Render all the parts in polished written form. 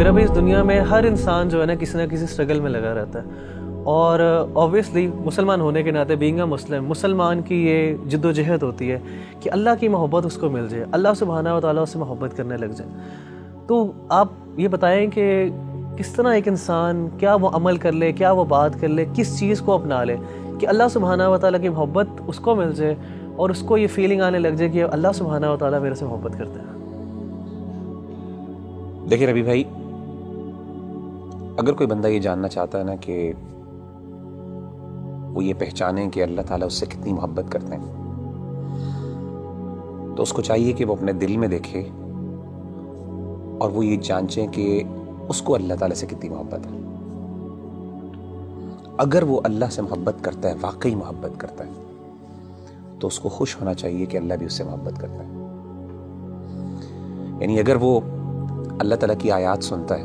میرا بھی اس دنیا میں ہر انسان جو ہے نا کسی اسٹرگل میں لگا رہتا ہے، اور آبویسلی مسلمان ہونے کے ناطے بینگ اے مسلم، مسلمان کی یہ جد و جہد ہوتی ہے کہ اللہ کی محبت اس کو مل جائے، اللہ سبحانہ و تعالیٰ اس سے محبت کرنے لگ جائے۔ تو آپ یہ بتائیں کہ کس طرح ایک انسان کیا وہ عمل کر لے، کیا وہ بات کر لے، کس چیز کو اپنا لے کہ اللہ سبحانہ و تعالیٰ کی محبت اس کو مل جائے اور اس کو یہ فیلنگ آنے لگ جائے کہ اللہ سبحانہ و تعالیٰ میرے سے محبت کرتے ہیں۔ دیکھیں ربی بھائی، اگر کوئی بندہ یہ جاننا چاہتا ہے نا کہ وہ یہ پہچانے کہ اللہ تعالیٰ اس سے کتنی محبت کرتے ہیں، تو اس کو چاہیے کہ وہ اپنے دل میں دیکھے اور وہ یہ جانچیں کہ اس کو اللہ تعالیٰ سے کتنی محبت ہے۔ اگر وہ اللہ سے محبت کرتا ہے، واقعی محبت کرتا ہے، تو اس کو خوش ہونا چاہیے کہ اللہ بھی اس سے محبت کرتا ہے۔ یعنی اگر وہ اللہ تعالیٰ کی آیات سنتا ہے،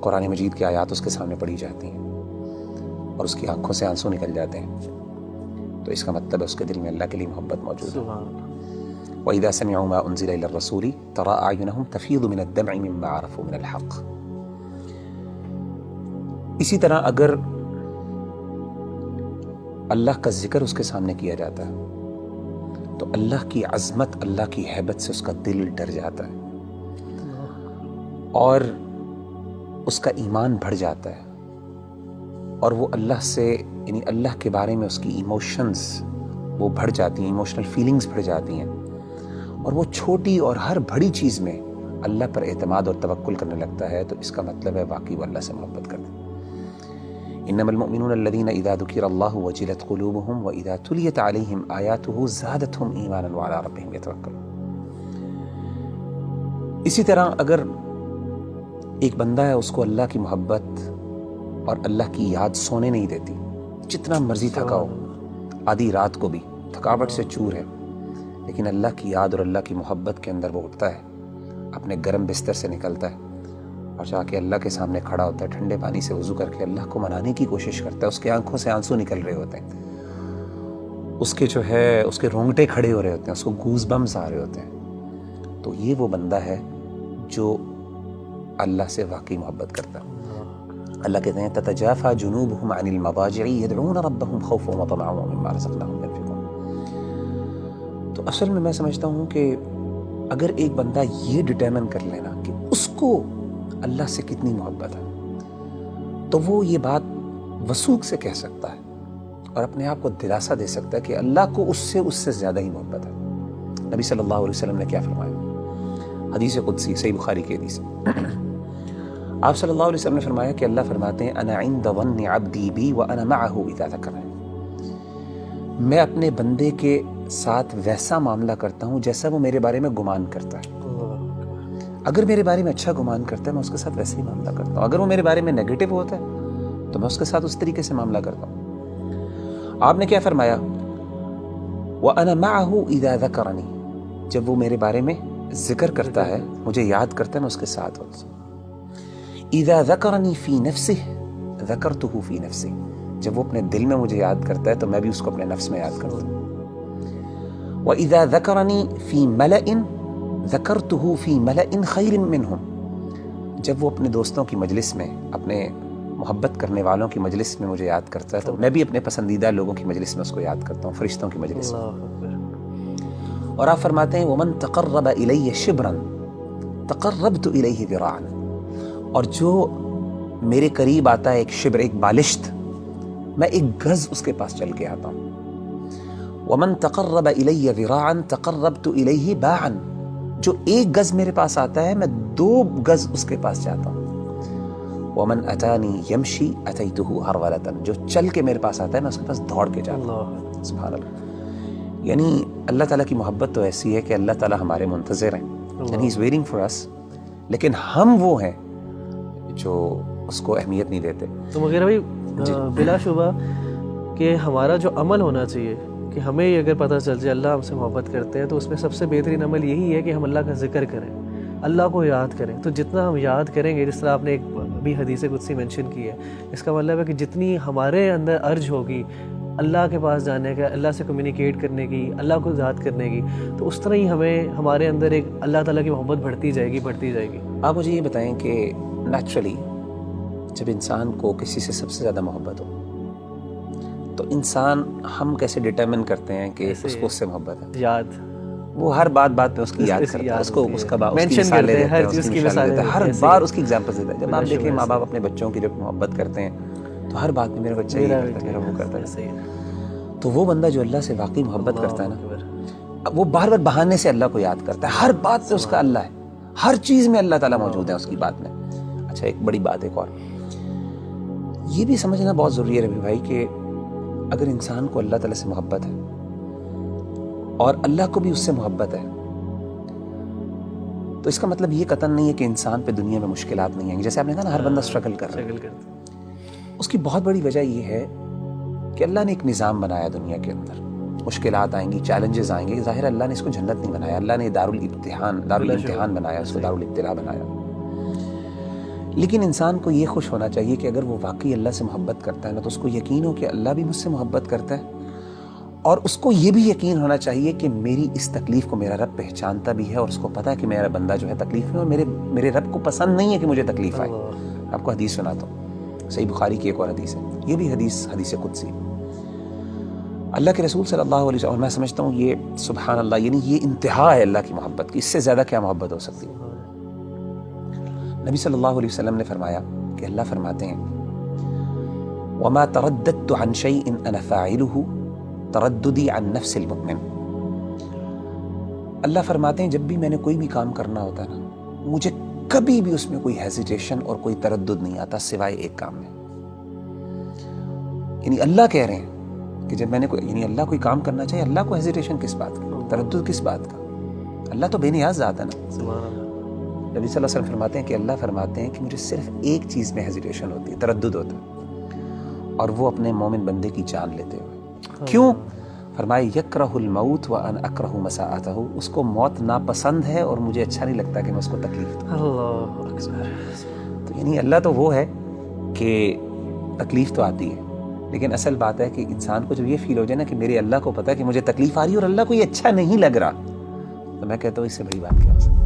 قرآن مجید کی آیات اس کے سامنے پڑھی جاتی ہیں اور اس کی آنکھوں سے آنسو نکل جاتے ہیں، تو اس کا مطلب ہے اس کے دل میں اللہ کے لیے محبت موجود ہے۔ وَإِذَا سَمِعُوا مَا أُنزِلَ إِلَى الرَّسُولِ تَرَىٰ أَعْيُنَهُمْ تَفِيضُ مِنَ الدَّمْعِ مِمَّا عَرَفُوا مِنَ الْحَقِّ۔ اسی طرح اگر اللہ کا ذکر اس کے سامنے کیا جاتا ہے تو اللہ کی عظمت، اللہ کی ہیبت سے اس کا دل ڈر جاتا ہے اور اس کا ایمان بڑھ جاتا ہے، اور وہ اللہ سے، یعنی اللہ کے بارے میں اس کی ایموشنز وہ بڑھ جاتی ہیں، ایموشنل فیلنگز بڑھ جاتی ہیں، اور وہ چھوٹی اور ہر بڑی چیز میں اللہ پر اعتماد اور توکل کرنے لگتا ہے، تو اس کا مطلب ہے واقعی وہ اللہ سے محبت کرتا ہے۔ انما المؤمنون الذين اذا ذكر الله وجلت قلوبهم واذا تليت عليهم آياته زادتهم ایمانا وعلى ربهم يتوکلون۔ اسی طرح اگر ایک بندہ ہے، اس کو اللہ کی محبت اور اللہ کی یاد سونے نہیں دیتی، جتنا مرضی تھکا ہو، آدھی رات کو بھی تھکاوٹ سے چور ہے، لیکن اللہ کی یاد اور اللہ کی محبت کے اندر وہ اٹھتا ہے، اپنے گرم بستر سے نکلتا ہے اور جا کے اللہ کے سامنے کھڑا ہوتا ہے، ٹھنڈے پانی سے وضو کر کے اللہ کو منانے کی کوشش کرتا ہے، اس کے آنکھوں سے آنسو نکل رہے ہوتے ہیں، اس کے جو ہے اس کے رونگٹے کھڑے ہو رہے ہوتے ہیں، اس کو گوز بمز آ رہے ہوتے ہیں، تو یہ وہ بندہ ہے جو اللہ سے واقعی محبت کرتا ہے۔ اللہ کہتے ہیں تتجافى جنوبهم عن المضاجع يدعون ربهم خوفا وطمعا ومما رزقناهم ينفقون۔ تو اصل میں سمجھتا ہوں کہ اگر ایک بندہ یہ ڈٹرمن کر لینا کہ اس کو اللہ سے کتنی محبت ہے، تو وہ یہ بات وثوق سے کہہ سکتا ہے اور اپنے آپ کو دلاسا دے سکتا ہے کہ اللہ کو اس سے زیادہ ہی محبت ہے۔ نبی صلی اللہ علیہ وسلم نے کیا فرمایا؟ حدیث قدسی، صحیح بخاری کی حدیث، آپ صلی اللہ علیہ وسلم نے فرمایا کہ اللہ فرماتے ہیں انا عند ظن عبدی بی وانا معه اذا ذکرنی، میں اپنے بندے کے ساتھ ویسا معاملہ کرتا ہوں جیسا وہ میرے بارے میں گمان کرتا ہے۔ اگر میرے بارے میں اچھا گمان کرتا ہے میں اس کے ساتھ ویسے ہی معاملہ کرتا ہوں، اگر وہ میرے بارے میں نیگیٹو ہوتا ہے تو میں اس کے ساتھ اس طریقے سے معاملہ کرتا ہوں۔ آپ نے کیا فرمایا؟ وانا معه اذا ذکرنی، جب وہ میرے بارے میں ذکر کرتا ہے، مجھے یاد کرتا ہے، میں اس کے ساتھ ہوتا ہوں۔ اذا ذکرنی فی نفسہ ذکرتہ فی نفسی، جب وہ اپنے دل میں مجھے یاد کرتا ہے تو میں بھی اس کو اپنے نفس میں یاد کرتا ہوں۔ وَإِذَا ذَكَرَنِي فِي مَلَئٍ ذَكَرْتُهُ فِي مَلَئٍ خَيْرٍ مِّنْهُمْ، جب وہ اپنے دوستوں کی مجلس میں، اپنے محبت کرنے والوں کی مجلس میں مجھے یاد کرتا ہے تو میں بھی اپنے پسندیدہ لوگوں کی مجلس میں اس کو یاد کرتا ہوں، فرشتوں کی مجلس میں۔ اور آپ فرماتے ہیں وَمَن تَقَرَّبَ إِلَيَّ شِبْرًا تَقَرَّبْتُ إِلَيْهِ ذِرَاعًا، اور جو میرے قریب آتا ہے ایک شبر، ایک بالشت، میں ایک گز اس کے پاس چل کے آتا ہوں۔ وَمَن تَقَرَّبَ إِلَيَّ ذِرَاعًا تَقَرَّبْتُ إِلَيْهِ بَاعًا، جو ایک گز میرے پاس آتا ہے میں 2 گز اس کے پاس جاتا ہوں۔ وَمَنْ أَتَانِي يَمْشِي أَتَيْتُهُ هَرْوَلَةً، جو چل کے میرے پاس آتا ہے میں اس کے پاس دوڑ کے جاتا ہوں۔ سبحان اللہ۔ یعنی اللہ تعالیٰ کی محبت تو ایسی ہے کہ اللہ تعالیٰ ہمارے منتظر ہیں، and he is waiting for us، لیکن ہم وہ ہیں جو اس کو اہمیت نہیں دیتے۔ تو مغیرہ بھائی، بلا شبہ کہ ہمارا جو عمل ہونا چاہیے کہ ہمیں یہ اگر پتہ چل جائے اللہ ہم سے محبت کرتے ہیں تو اس میں سب سے بہترین عمل یہی ہے کہ ہم اللہ کا ذکر کریں، اللہ کو یاد کریں۔ تو جتنا ہم یاد کریں گے، جس طرح آپ نے ایک بھی حدیث قدسی مینشن کی ہے، اس کا مطلب ہے کہ جتنی ہمارے اندر ارج ہوگی اللہ کے پاس جانے کا، اللہ سے کمیونیکیٹ کرنے کی، اللہ کو یاد کرنے کی، تو اس طرح ہی ہمارے اندر ایک اللہ تعالیٰ کی محبت بڑھتی جائے گی۔ آپ مجھے یہ بتائیں کہ نیچرلی جب انسان کو کسی سے سب سے زیادہ محبت ہو تو انسان ہم کیسے ڈٹرمن کرتے ہیں کہ اس کو اس سے محبت ہے؟ یاد، وہ ہر بات پہ اس کی یاد کرتا ہے، اس کو اس کا مثال دیتا ہے، ہر چیز کی مثال دیتا ہے، ہر بار اس کی ایگزامپل دیتا ہے. جب آپ دیکھیں ماں باپ اپنے بچوں کی جب محبت کرتے ہیں تو ہر بات میں میرا بچہ یہ کرتا ہے، میرا وہ کرتا ہے. تو وہ بندہ جو اللہ سے واقعی محبت کرتا ہے نا، وہ بار بار بہانے سے اللہ کو یاد کرتا ہے. ہر بات پہ اس کا اللہ ہے، ہر چیز میں اللہ تعالیٰ موجود ہے اس کی بات میں. اچھا ایک بڑی بات ایک اور یہ بھی سمجھنا بہت ضروری ہے ربی بھائی کہ اگر انسان کو اللہ تعالیٰ سے محبت ہے اور اللہ کو بھی اس سے محبت ہے تو اس کا مطلب یہ قطعاً نہیں ہے کہ انسان پہ دنیا میں مشکلات نہیں آئیں گی. جیسے آپ نے کہا نا ہر بندہ اسٹرگل کر رہا ہے، اس کی بہت بڑی وجہ یہ ہے کہ اللہ نے ایک نظام بنایا دنیا کے اندر. مشکلات آئیں گی، چیلنجز آئیں گے. ظاہر اللہ نے اس کو جنت نہیں بنایا، اللہ نے دارالامتحان بنایا، اس کو دارالابتلاء بنایا. لیکن انسان کو یہ خوش ہونا چاہیے کہ اگر وہ واقعی اللہ سے محبت کرتا ہے نا تو اس کو یقین ہو کہ اللہ بھی مجھ سے محبت کرتا ہے، اور اس کو یہ بھی یقین ہونا چاہیے کہ میری اس تکلیف کو میرا رب پہچانتا بھی ہے اور اس کو پتہ ہے کہ میرا بندہ جو ہے تکلیف میں، اور میرے رب کو پسند نہیں ہے کہ مجھے تکلیف آئے. آپ کو حدیث سناتا ہوں، صحیح بخاری کی ایک اور حدیث ہے، یہ بھی حدیث قدسی. اللہ کے رسول صلی اللہ علیہ وسلم، میں سمجھتا ہوں یہ سبحان اللہ، یعنی یہ انتہا ہے اللہ کی محبت کی، اس سے زیادہ کیا محبت ہو سکتی ہے. نبی صلی اللہ علیہ وسلم نے فرمایا کہ اللہ فرماتے ہیں وَمَا تَرَدَّدْتُ عَنْ شَيْءٍ أَنَا فَاعِلُهُ تَرَدُّدِي عَنْ نَفْسِ الْمُؤْمِنِ. اللہ فرماتے ہیں جب بھی میں نے کوئی بھی کام کرنا ہوتا ہے نا، مجھے کبھی بھی اس میں کوئی ہیزیٹیشن اور کوئی تردد نہیں آتا سوائے ایک کام میں. یعنی اللہ کہہ رہے ہیں کہ جب میں نے یعنی اللہ کوئی کام کرنا چاہیے، اللہ کو ہیزیٹیشن کس بات کا، تردد کس بات کا؟ اللہ تو بے نیاز ذات ہے نا. نبی صلی اللہ علیہ وسلم فرماتے ہیں کہ اللہ فرماتے ہیں کہ مجھے صرف ایک چیز میں ہیزیٹیشن ہوتی ہے، تردد ہوتا ہے، اور وہ اپنے مومن بندے کی جان لیتے ہوئے. کیوں؟ فرمائے یکرہ الموت وانا اکرہ مساءتہ، اس کو موت ناپسند ہے اور مجھے اچھا نہیں لگتا کہ میں اس کو تکلیف دوں. اللہ اکبر. تو یعنی اللہ تو وہ ہے کہ تکلیف تو آتی ہے، لیکن اصل بات ہے کہ انسان کو جب یہ فیل ہو جائے نا کہ میرے اللہ کو پتہ ہے کہ مجھے تکلیف آ رہی ہے اور اللہ کو یہ اچھا نہیں لگ رہا، تو میں کہتا ہوں اس سے بڑی بات کیا ہو سکتی ہے.